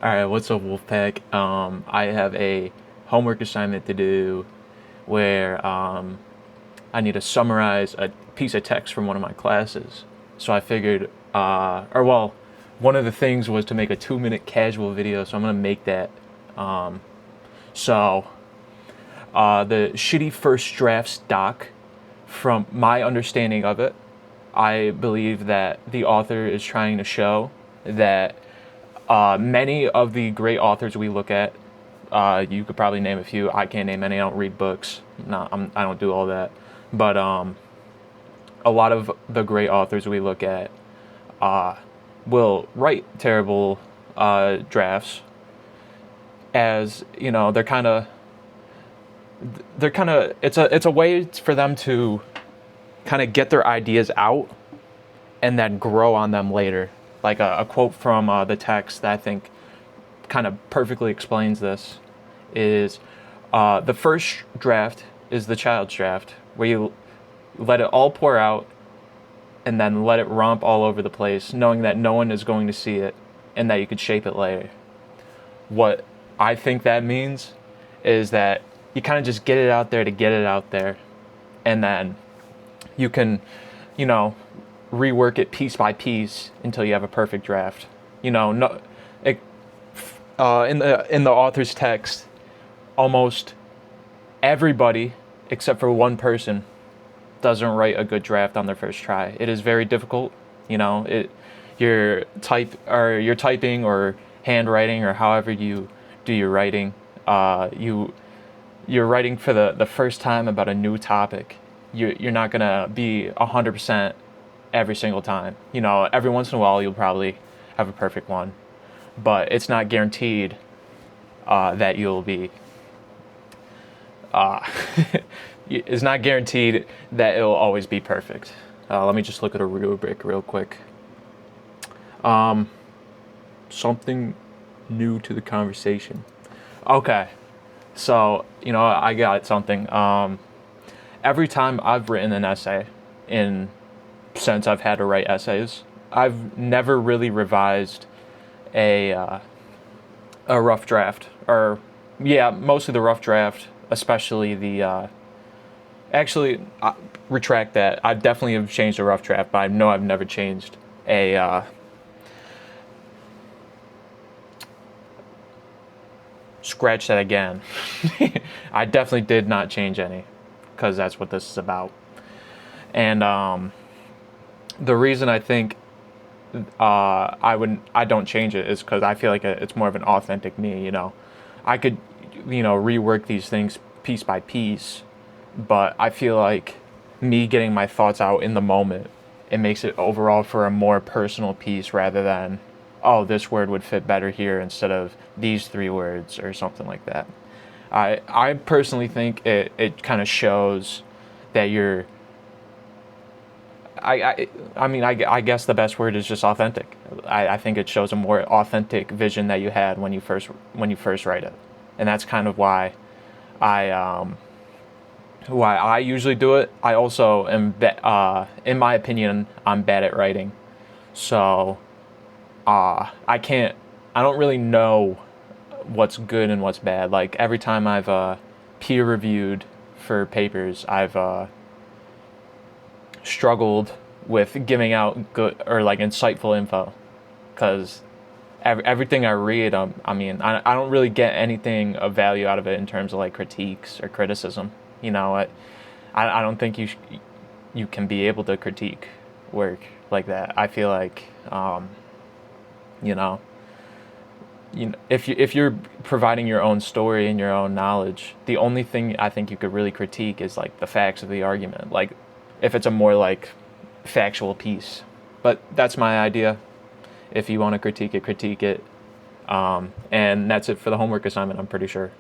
All right, what's up, Wolfpack? I have a homework assignment to do where I need to summarize a piece of text from one of my classes. So I figured, one of the things was to make a 2 minute casual video, so I'm gonna make that. So the shitty first drafts doc, from my understanding of it, I believe that the author is trying to show that many of the great authors we look at, you could probably name a few. I can't name any. I don't read books. I don't do all that. But a lot of the great authors we look at will write terrible drafts, as you know. They're kind of. It's a way for them to kind of get their ideas out and then grow on them later. Like a quote from the text that I think kind of perfectly explains this is the first draft is the child's draft, where you let it all pour out and then let it romp all over the place, knowing that no one is going to see it and that you could shape it later. What I think that means is that you kind of just get it out there to get it out there, and then you can, you know, rework it piece by piece until you have a perfect draft. You know, no, it, in the author's text, almost everybody except for one person doesn't write a good draft on their first try. It is very difficult. You know, you're typing or handwriting or however you do your writing. You're writing for the first time about a new topic. You're not gonna be 100% every single time. You know, every once in a while you'll probably have a perfect one, but it's not guaranteed that you'll be. Uh, it's not guaranteed that it'll always be perfect. Let me just look at a rubric real quick. Something new to the conversation. Okay, so I got something. Every time I've written an essay in since I've had to write essays, I've never really revised a rough draft, or yeah, mostly the rough draft, especially the. Actually, I retract that. I definitely have changed a rough draft, but I know I've never changed a. Scratch that again. I definitely did not change any, because that's what this is about. And the reason I think I don't change it is because I feel like it's more of an authentic me. I could rework these things piece by piece, but I feel like me getting my thoughts out in the moment, it makes it overall for a more personal piece, rather than, oh, this word would fit better here instead of these three words or something like that. I personally think it kind of shows that you're. I guess the best word is just authentic. I think it shows a more authentic vision that you had when you first write it, and that's kind of I why I usually do it. I also am in my opinion, I'm bad at writing, so I don't really know what's good and what's bad. Like, every time I've peer reviewed for papers, I've struggled with giving out good or like insightful info, because everything I read, I don't really get anything of value out of it in terms of like critiques or criticism. I don't think you can be able to critique work like that. I feel like you know if you're providing your own story and your own knowledge, the only thing I think you could really critique is like the facts of the argument, like if it's a more like factual piece. But that's my idea. If you want to critique it, critique it. And that's it for the homework assignment, I'm pretty sure.